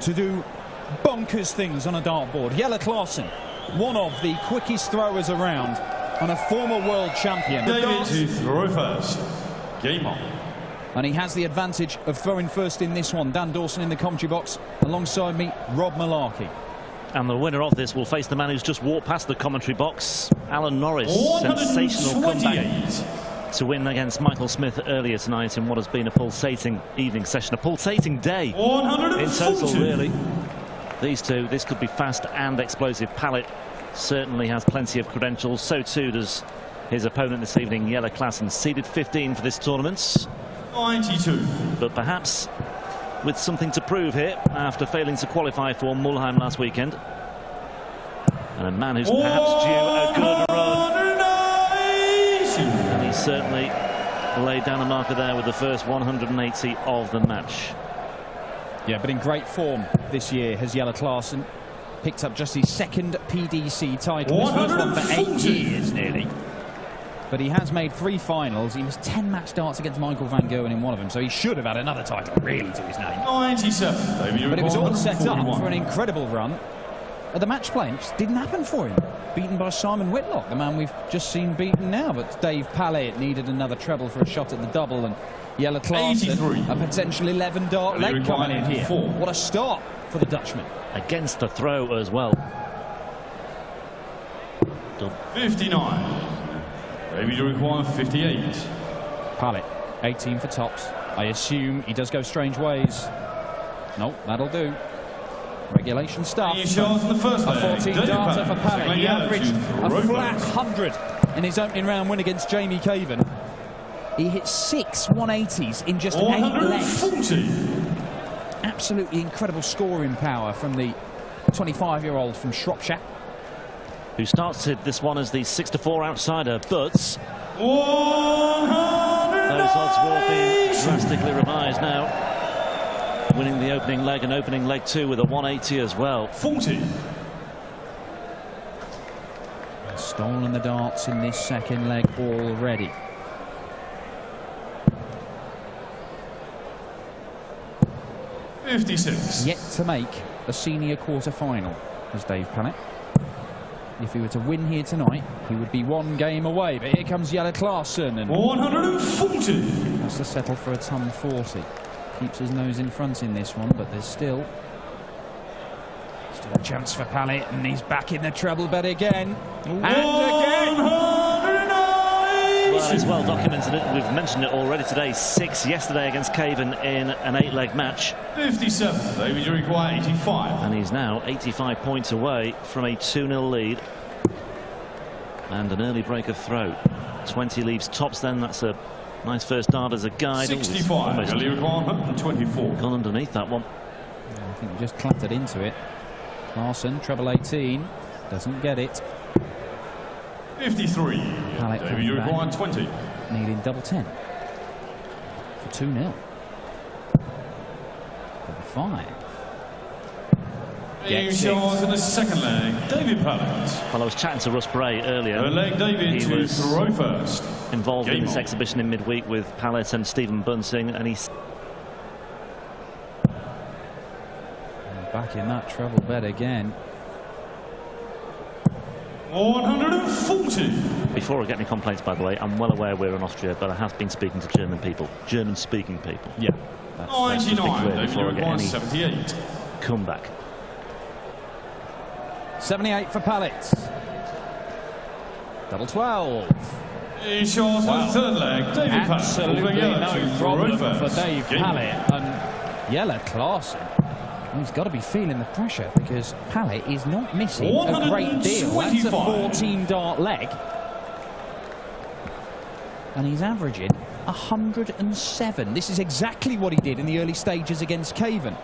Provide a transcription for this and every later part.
to do bonkers things on a dartboard. Jelle Klaasen, one of the quickest throwers around and a former world champion. David to throw first. Game on. And he has the advantage of throwing first in this one. Dan Dawson in the commentary box. Alongside me, Rob Malarkey. And the winner of this will face the man who's just walked past the commentary box, Alan Norris. Sensational comeback to win against Michael Smith earlier tonight in what has been a pulsating evening session, a pulsating day in total, really. These two, this could be fast and explosive. Pallett certainly has plenty of credentials. So too does his opponent this evening, Jelle Klaasen, seeded 15 for this tournament. 92. But perhaps with something to prove here after failing to qualify for Mulheim last weekend. And a man who's perhaps due a good run. And he certainly laid down a marker there with the first 180 of the match. Yeah, but in great form this year has Jelle Klaasen. Picked up just his second PDC title, his first one for 8 years nearly. But he has made 3 finals. He missed 10 match starts against Michael van Gerwen in one of them, so he should have had another title really to his name. 97. But it was all set up for an incredible run at the match play. It just didn't happen for him. Beaten by Simon Whitlock, the man we've just seen beaten now. But Dave Pallett needed another treble for a shot at the double, and Jelle Klaasen, a potential 11 dart leg coming in here. What a start for the Dutchman. Against the throw as well. 59. Maybe you require 58. Pallett, 18 for tops. I assume he does go strange ways. No, that'll do. Regulation stuff. He shows in the first a 14 darter for Pallett. He averaged a flat 100 in his opening round win against Jamie Caven. He hit 6 180s in just 8 legs. Absolutely incredible scoring power from the 25-year-old from Shropshire, who started this one as the 6-4 outsider, but those odds will be drastically revised now. Winning the opening leg and opening leg 2 with a 180 as well. 40. Stolen the darts in this second leg already. $56. Yet to make a senior quarter-final as Dave Pallett. If he were to win here tonight, he would be 1 game away. But here comes Jelle Klaasen, and 140. has to settle for a ton 40. Keeps his nose in front in this one, but there's still a chance for Pallett, and he's back in the treble bed again. And again. Well, it's well documented. We've mentioned it already today. 6 yesterday against Caven in an 8-leg match. 57. David, you require 85. And he's now 85 points away from a 2-0 lead. And an early break of throw. 20 leaves tops then. That's a nice first dart as a guide. 65. Early require 124. Gone underneath that one. I think we just clattered into it. Klaasen, treble 18. Doesn't get it. 53. David, you require 20. Needing double 10 for 2-0. Double 5. He shows in the second leg. David Pallett. Well, I was chatting to Russ Bray earlier. Third leg, David, he was throw first. Involved in this exhibition in midweek with Pallett and Stephen Bunting, and he's back in that treble bed again. 140. Before I get any complaints, by the way, I'm well aware we're in Austria, but I have been speaking to German people, German-speaking people. Yeah. That's just clear before I get any 78. comeback. 78 for Pallett. Double 12. He shows the third leg. David Pallett. Absolutely no problem for Dave Pallett. And Jelle Klaasen, he's got to be feeling the pressure, because Pallett is not missing a great deal. That's a 14 dart leg. And he's averaging 107. This is exactly what he did in the early stages against Caven.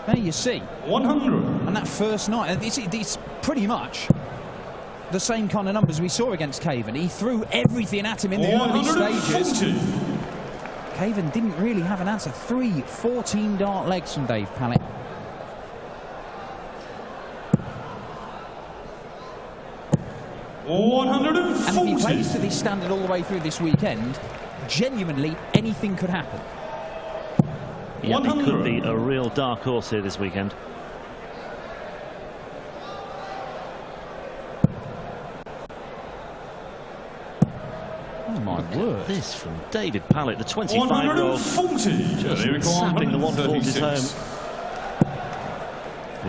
There you see. 100. And that first night, it's pretty much the same kind of numbers we saw against Caven. He threw everything at him in the early stages. Caven didn't really have an answer. 3 14 dart legs from Dave Pallett. And if he plays to this standard all the way through this weekend, genuinely anything could happen. Yeah, it could be a real dark horse here this weekend. Oh my word. This from David Pallett, the 25-year-old. 140. Just sapping the 140s home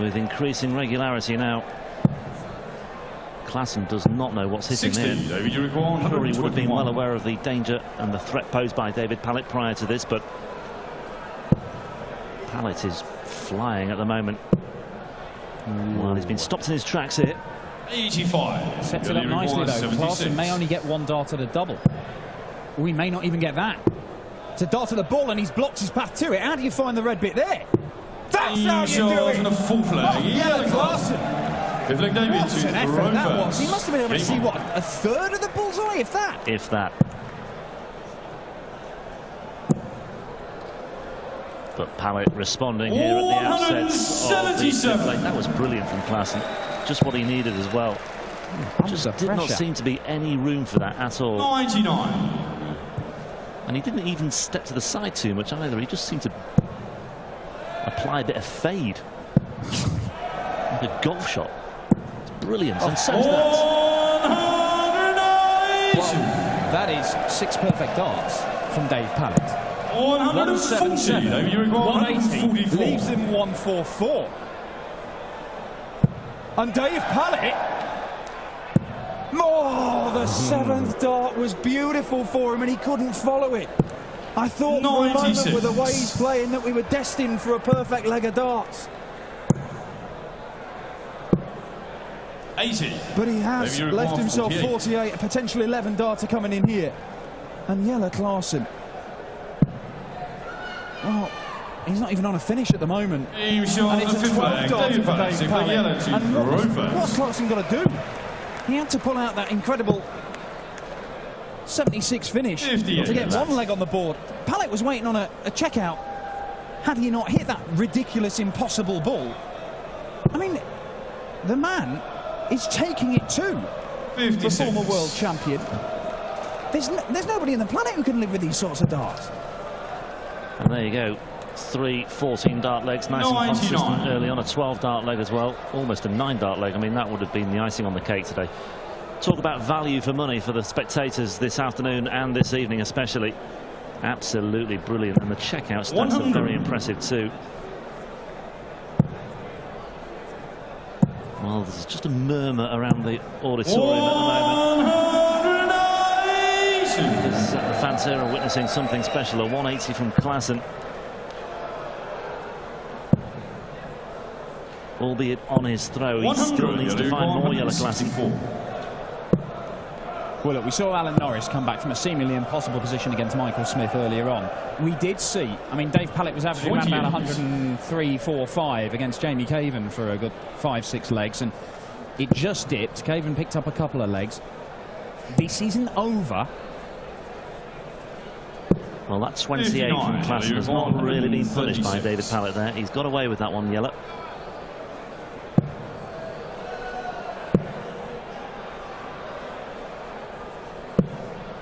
with increasing regularity now. Klaasen does not know what's hitting 60. there. David, you require I'm sure he would have been 121. well aware of the danger and the threat posed by David Pallett prior to this, but Pallett is flying at the moment. Well, he's been stopped in his tracks here. 85. Sets it up nicely though. Klaasen may only get one dart at a double. We may not even get that. It's a dart at the ball and he's blocked his path to it. How do you find the red bit there? That's how you do it! And a full flag. Yeah, Klaasen. David What an effort that was. He must have been able to see, what, a third of the bullseye, if that? If that. But Pallett responding here at the outset. 177. That was brilliant from Klaasen. Just what he needed as well. Just did not seem to be any room for that at all. 99. And he didn't even step to the side too much either. He just seemed to apply a bit of fade. Like a golf shot. It's brilliant. And so's that. 190. That is 6 perfect darts from Dave Pallett. 140. David, you require 180 leaves him 144. And Dave Pallett, oh, the 7th dart was beautiful for him and he couldn't follow it. I thought for a moment with the way he's playing that we were destined for a perfect leg of darts. 80. But he has left himself 48, a potential 11 darter coming in here. And Jelle Klaasen, well, he's not even on a finish at the moment. And it's a 12 darter for Dave Pallett. And what's Klaasen got to do? He had to pull out that incredible 76 finish to get one leg on the board. Pallett was waiting on a checkout. Had he not hit that ridiculous, impossible ball? I mean, the man is taking it to the former world champion. There's nobody on the planet who can live with these sorts of darts. And there you go. 3 14-dart legs, nice and consistent early on. A 12-dart leg as well, almost a 9-dart leg. I mean, that would have been the icing on the cake today. Talk about value for money for the spectators this afternoon and this evening especially. Absolutely brilliant, and the checkout stats are very impressive too. Well, there's just a murmur around the auditorium at the moment. Because the fans here are witnessing something special. A 180 from Klaasen. Albeit on his throw, he still needs to find more Jelle Klaasen. Well, look, we saw Alan Norris come back from a seemingly impossible position against Michael Smith earlier on. We did see, I mean, Dave Pallett was averaging around about 103, 4, 5 against Jamie Caven for a good 5, 6 legs, and it just dipped. Caven picked up a couple of legs. The season over. Well, that 28 from Klaasen has not really been punished by David Pallett there. He's got away with that one, Jelle.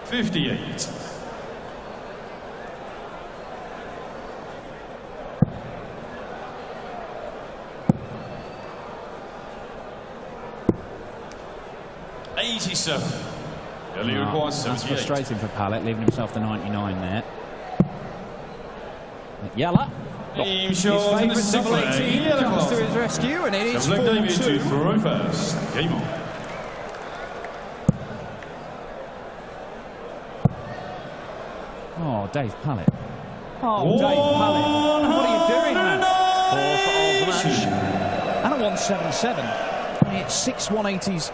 $58. $87. That's frustrating for Pallett, leaving himself the 99 there. Jelle. His favourite double 18 comes to his rescue, and it is 4-2. Game on. Oh, Dave Pallett. Oh, Dave Pallett. What are you doing, man? 4th of the match. And a 177. I mean, it's 6 180s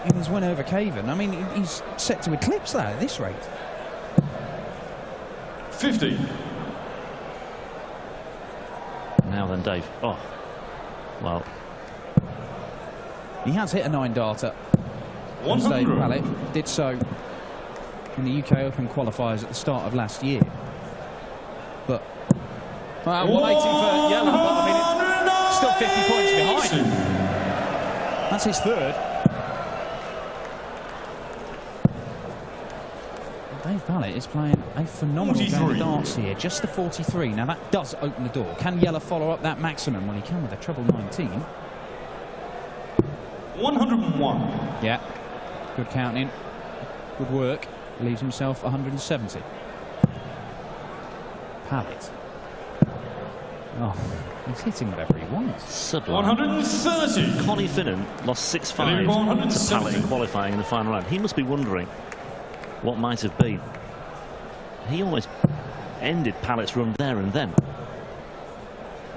in his win over Caven. I mean, he's set to eclipse that at this rate. 50. Now then, Dave. Oh, well. He has hit a 9-darter. Dave Pallett did so in the UK Open qualifiers at the start of last year. But 180 for Jelle, but I mean, it's still 50 points behind. That's his third. Dave Pallett is playing a phenomenal game of darts here. Just the 43. Now that does open the door. Can Jelle follow up that maximum? Well, he can with a treble 19. 101. Yeah, good counting, good work. Leaves himself 170. Pallett. Oh, he's hitting whatever he wants. Sublime. 130. Connie Finnan lost 6-5 to Pallett in qualifying in the final round. He must be wondering what might have been. He almost ended Pallett's run there and then.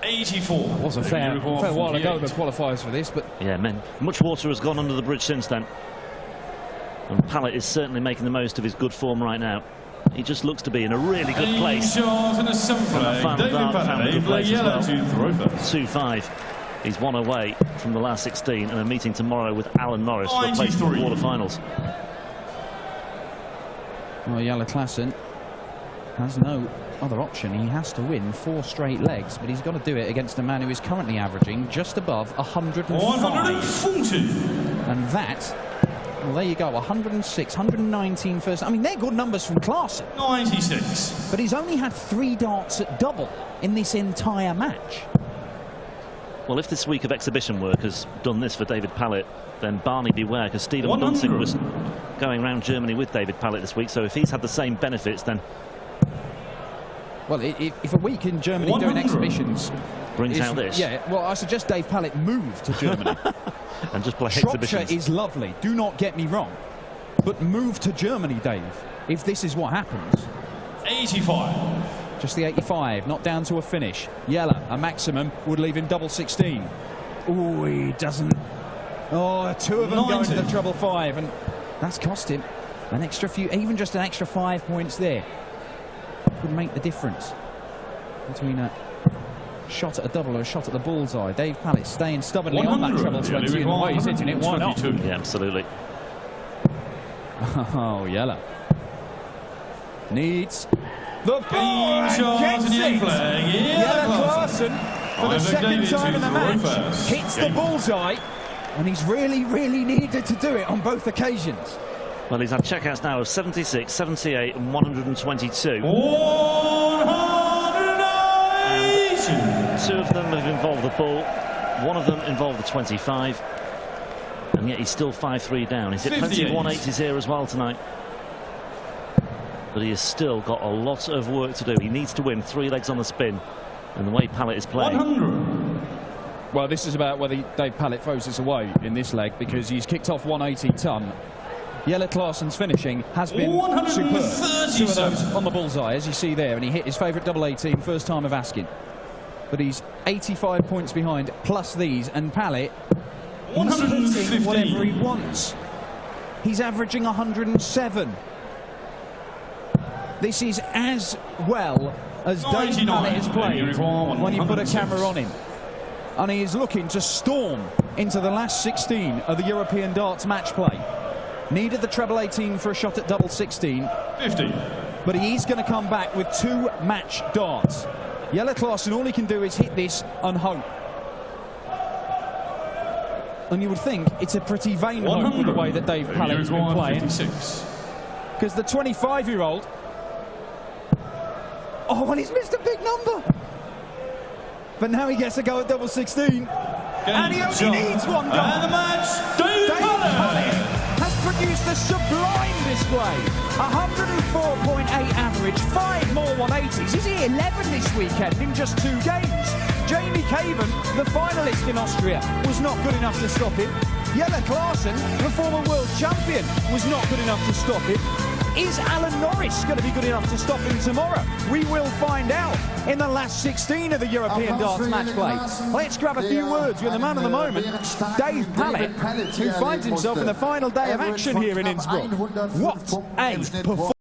84. It was a fair while ago the qualifiers for this, but yeah, man, much water has gone under the bridge since then. And Pallett is certainly making the most of his good form right now. He just looks to be in a really good place. Shot in the seventh leg. David Pallett play Jelle to throw first. 2-5. He's one away from the last 16 and a meeting tomorrow with Alan Norris for a place in the quarterfinals. Well, Jelle Klaasen has no other option. He has to win 4 straight legs, but he's got to do it against a man who is currently averaging just above 105. 140. And that, well, there you go, 106, 119 first. I mean, they're good numbers from Klaasen. 96. But he's only had 3 darts at double in this entire match. Well, if this week of exhibition work has done this for David Pallett, then Barney beware, because Stephen 100. Dunsink was going around Germany with David Pallett this week, so if he's had the same benefits, then... Well, if a week in Germany 100. doing exhibitions... brings out this. Yeah, well, I suggest Dave Pallett move to Germany. And just play Shropshire exhibitions. is lovely, do not get me wrong. But move to Germany, Dave, if this is what happens. 85. Just the 85, not down to a finish. Jelle, a maximum, would leave him double 16. Oh, he doesn't. Oh, 2 of them 90. going to the treble 5, and that's cost him an extra few, even just an extra 5 points there. Could make the difference between a shot at a double or a shot at the bullseye. Dave Pallett staying stubbornly on that treble 20, and the way he's hitting it, why not? Yeah, absolutely. Oh, Jelle needs the ball Shot and in gets the it. flag. Jelle Klaasen, for the second time in the match, hits the bullseye, and he's really needed to do it on both occasions. Well, he's had checkouts now of 76, 78 and 122. 180. And 2 of them have involved the ball. 1 of them involved the 25. And yet he's still 5-3 down. He's hit plenty of 180s here as well tonight. But he has still got a lot of work to do. He needs to win 3 legs on the spin. And the way Pallett is playing... 100. Well, this is about whether Dave Pallett throws this away in this leg, because he's kicked off 180 ton. Jelle Klaasen's finishing has been superb. 2 of those on the bullseye, as you see there, and he hit his favourite double 18, first time of asking. But he's 85 points behind, plus these, and Pallett, he's hitting whatever he wants. He's averaging 107. This is as well as Dave Pallett has played when you put a camera on him. And he is looking to storm into the last 16 of the European Darts match play. Needed the treble 18 for a shot at double 16. 50. But he's going to come back with 2 match darts. Jelle Klaasen, all he can do is hit this and hope. And you would think it's a pretty vain hope with the way that Dave Pallett has been playing. Because the 25-year-old... Oh, and he's missed a big number. But now he gets to go at double 16. And he only needs 1 dart. And the match, Dave Pallett has produced a sublime display. 104.8 average, 5 more 180s. Is he 11 this weekend in just 2 games? Jamie Caven, the finalist in Austria, was not good enough to stop him. Jelle Klaasen, the former world champion, was not good enough to stop him. Is Alan Norris going to be good enough to stop him tomorrow? We will find out in the last 16 of the European Darts match play. Let's grab a few words with the man of the moment, Dave Pallett, who finds himself in the final day of action here in Innsbruck. What a performance!